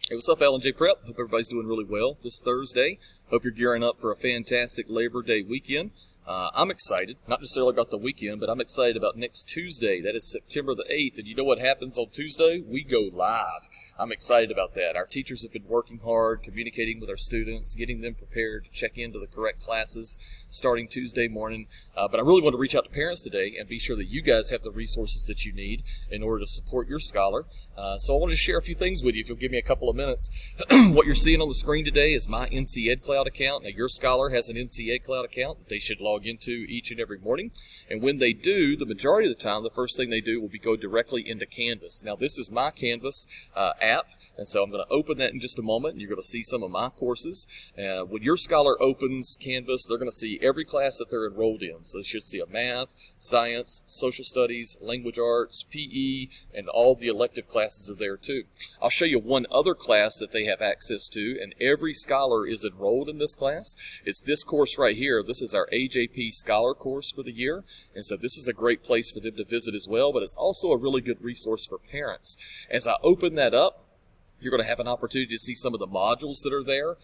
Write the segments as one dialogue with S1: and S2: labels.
S1: Hey, what's up, L&J Prep? Hope everybody's doing really well this Thursday. Hope you're gearing up for a fantastic Labor Day weekend. I'm excited, not necessarily about the weekend, but I'm excited about next Tuesday. That is September the 8th, and you know what happens on Tuesday? We go live. I'm excited about that. Our teachers have been working hard, communicating with our students, getting them prepared to check into the correct classes starting Tuesday morning. But I really want to reach out to parents today and be sure that you guys have the resources that you need in order to support your scholar. So I wanted to share a few things with you if you'll give me a couple of minutes. What you're seeing on the screen today is my NC Ed Cloud account. Now, your scholar has an NC Ed Cloud account that they should log into each and every morning. And when they do, the majority of the time, the first thing they do will be go directly into Canvas. Now, this is my Canvas app. And so I'm going to open that in just a moment, and you're going to see some of my courses. When your scholar opens Canvas, they're going to see every class that they're enrolled in. So they should see a math, science, social studies, language arts, PE, and all the elective classes are there too. I'll show you one other class that they have access to, and every scholar is enrolled in this class. It's this course right here. This is our AJP Scholar course for the year. And so this is a great place for them to visit as well, but it's also a really good resource for parents. As I open that up, you're going to have an opportunity to see some of the modules that are there.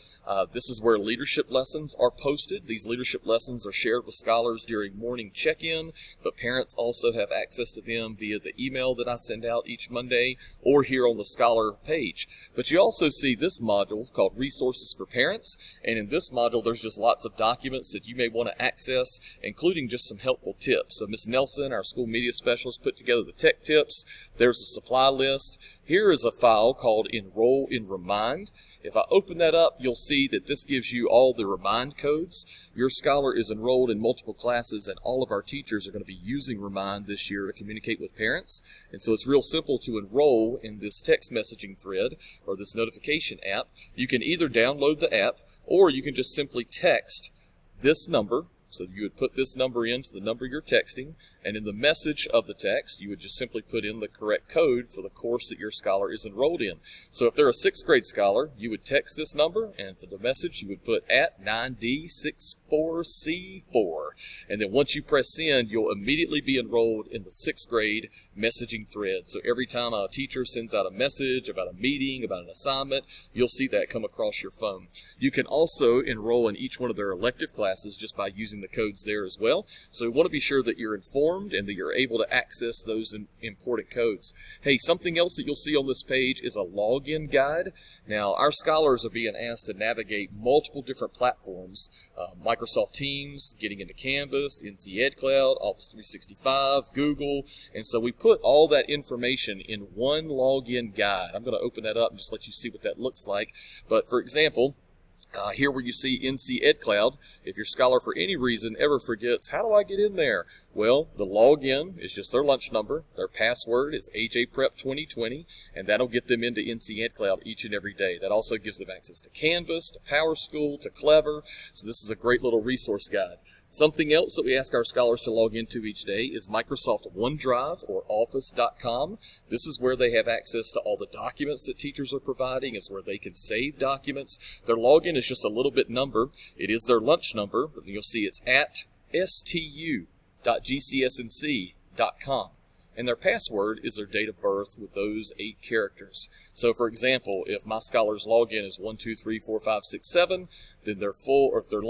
S1: This is where leadership lessons are posted. These leadership lessons are shared with scholars during morning check-in, but parents also have access to them via the email that I send out each Monday or here on the scholar page. But you also see this module called Resources for Parents, and in this module there's just lots of documents that you may want to access, including just some helpful tips. So Ms. Nelson, our school media specialist, put together the tech tips. There's a supply list. Here is a file called Enroll in Remind. If I open that up, you'll see that this gives you all the Remind codes. Your scholar is enrolled in multiple classes, and all of our teachers are going to be using Remind this year to communicate with parents. And so it's real simple to enroll in this text messaging thread or this notification app. You can either download the app, or you can just simply text this number. So you would put this number into the number you're texting, and in the message of the text, you would just simply put in the correct code for the course that your scholar is enrolled in. So if they're a 6th grade scholar, you would text this number, and for the message, you would put at 9D64C4. And then once you press send, you'll immediately be enrolled in the 6th grade messaging thread. So every time a teacher sends out a message about a meeting, about an assignment, you'll see that come across your phone. You can also enroll in each one of their elective classes just by using the codes there as well. So we want to be sure that you're informed and that you're able to access those important codes. Hey, something else that you'll see on this page is a login guide. Now, our scholars are being asked to navigate multiple different platforms, Microsoft Teams, getting into Canvas, NC Ed Cloud, Office 365, Google, and so we put all that information in one login guide. I'm going to open that up and just let you see what that looks like. But for example, here where you see NC Ed Cloud, if your scholar for any reason ever forgets, how do I get in there? Well, the login is just their lunch number. Their password is AJPrep2020, and that'll get them into NC Ed Cloud each and every day. That also gives them access to Canvas, to PowerSchool, to Clever. So this is a great little resource guide. Something else that we ask our scholars to log into each day is Microsoft OneDrive or Office.com. This is where they have access to all the documents that teachers are providing. It's where they can save documents. Their login is just a little bit number. It is their lunch number. You'll see it's at stu.gcsnc.com. And their password is their date of birth with those 8 characters. So for example, if my scholar's login is 1234567, then their full, or if their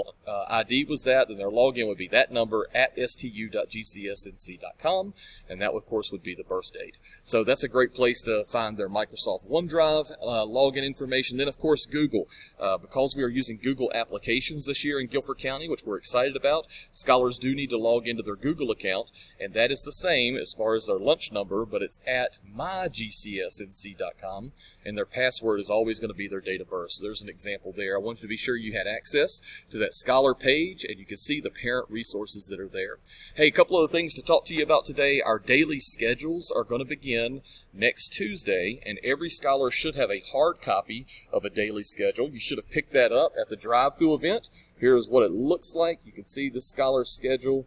S1: ID was that, then their login would be that number at stu.gcsnc.com, and that, of course, would be the birth date. So that's a great place to find their Microsoft OneDrive login information. Then, of course, Google. Because we are using Google applications this year in Guilford County, which we're excited about, scholars do need to log into their Google account, and that is the same as far as their lunch number, but it's at mygcsnc.com. And their password is always going to be their date of birth. So there's an example there. I wanted to be sure you had access to that scholar page, and you can see the parent resources that are there. Hey, a couple of things to talk to you about today. Our daily schedules are going to begin next Tuesday, and every scholar should have a hard copy of a daily schedule. You should have picked that up at the drive-through event. Here's what it looks like. You can see the scholar's schedule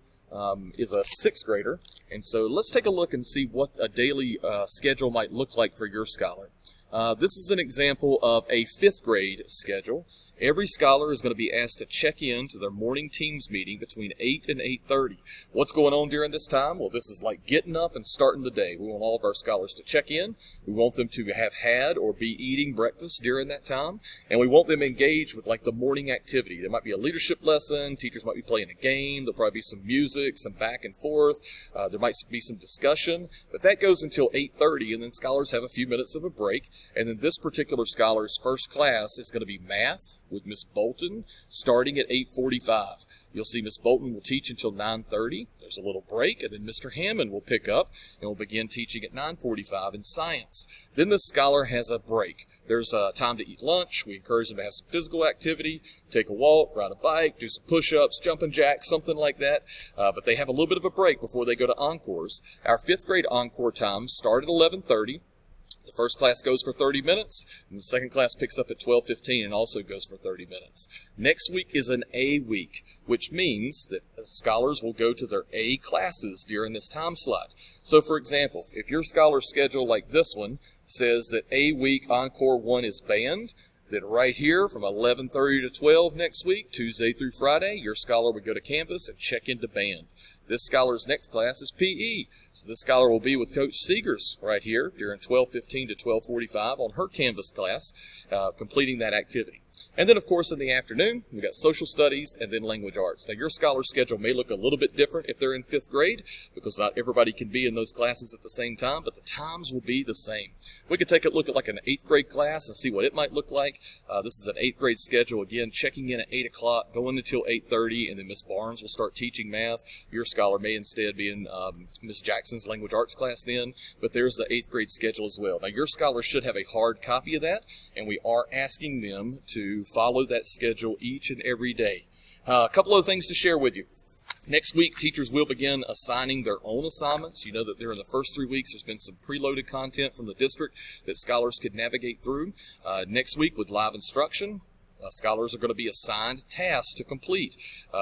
S1: is a 6th grader. And so let's take a look and see what a daily schedule might look like for your scholar. This is an example of a 5th grade schedule, Every scholar is going to be asked to check in to their morning teams meeting between 8 and 8:30. What's going on during this time? Well, this is like getting up and starting the day. We want all of our scholars to check in. We want them to have had or be eating breakfast during that time. And we want them engaged with like the morning activity. There might be a leadership lesson. Teachers might be playing a game. There'll probably be some music, some back and forth. There might be some discussion. But that goes until 8:30, and then scholars have a few minutes of a break. And then this particular scholar's first class is going to be math with Miss Bolton starting at 8:45. You'll see Miss Bolton will teach until 9:30. There's a little break, and then Mr. Hammond will pick up and will begin teaching at 9:45 in science. Then the scholar has a break. There's time to eat lunch. We encourage them to have some physical activity, take a walk, ride a bike, do some push-ups, jumping jacks, something like that. But they have a little bit of a break before they go to encores. Our 5th grade encore times start at 11:30. The first class goes for 30 minutes, and the second class picks up at 12:15 and also goes for 30 minutes. Next week is an A week, which means that scholars will go to their A classes during this time slot. So, for example, if your scholar schedule like this one says that A week Encore 1 is band, then right here from 11:30 to 12 next week, Tuesday through Friday, your scholar would go to campus and check into band. This scholar's next class is PE. So this scholar will be with Coach Seegers right here during 12:15 to 12:45 on her Canvas class, completing that activity. And then, of course, in the afternoon, we've got social studies and then language arts. Now, your scholar's schedule may look a little bit different if they're in 5th grade because not everybody can be in those classes at the same time, but the times will be the same. We could take a look at like an 8th grade class and see what it might look like. This is an 8th grade schedule. Again, checking in at 8 o'clock, going until 8:30, and then Miss Barnes will start teaching math. Your scholar may instead be in Miss Jackson's language arts class then, but there's the 8th grade schedule as well. Now, your scholar should have a hard copy of that, and we are asking them to follow that schedule each and every day. A couple of things to share with you. Next week, teachers will begin assigning their own assignments. You know that during the first 3 weeks, there's been some preloaded content from the district that scholars could navigate through. Next week, with live instruction, scholars are going to be assigned tasks to complete.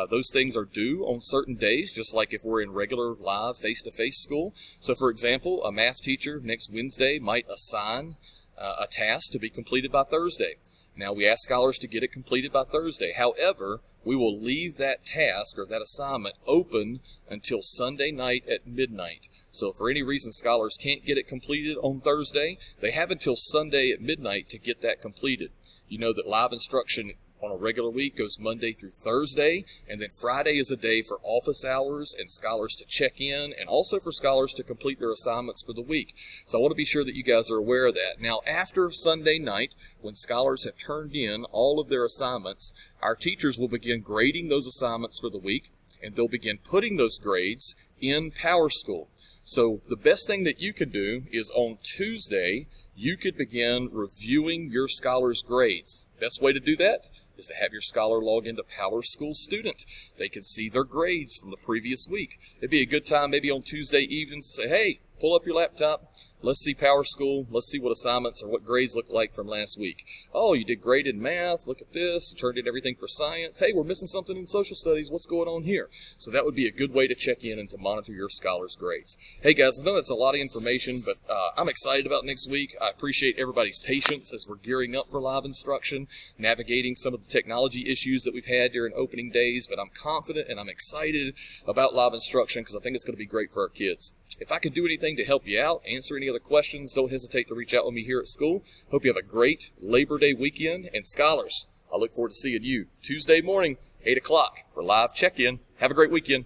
S1: Those things are due on certain days, just like if we're in regular live face-to-face school. So, for example, a math teacher next Wednesday might assign a task to be completed by Thursday. Now, we ask scholars to get it completed by Thursday. However, we will leave that task or that assignment open until Sunday night at midnight. So if for any reason scholars can't get it completed on Thursday, they have until Sunday at midnight to get that completed. You know that live instruction on a regular week goes Monday through Thursday, and then Friday is a day for office hours and scholars to check in, and also for scholars to complete their assignments for the week. So I want to be sure that you guys are aware of that. Now, after Sunday night, when scholars have turned in all of their assignments, our teachers will begin grading those assignments for the week, and they'll begin putting those grades in PowerSchool. So the best thing that you can do is on Tuesday, you could begin reviewing your scholar's grades. Best way to do that is to have your scholar log into PowerSchool Student. They can see their grades from the previous week. It'd be a good time maybe on Tuesday evening to say, hey, pull up your laptop. Let's see PowerSchool. Let's see what assignments or what grades look like from last week. Oh, you did great in math. Look at this. You turned in everything for science. Hey, we're missing something in social studies. What's going on here? So that would be a good way to check in and to monitor your scholar's grades. Hey, guys, I know that's a lot of information, but I'm excited about next week. I appreciate everybody's patience as we're gearing up for live instruction, navigating some of the technology issues that we've had during opening days, but I'm confident and I'm excited about live instruction because I think it's going to be great for our kids. If I can do anything to help you out, answer any other questions, don't hesitate to reach out with me here at school. Hope you have a great Labor Day weekend. And scholars, I look forward to seeing you Tuesday morning, 8 o'clock for live check-in. Have a great weekend.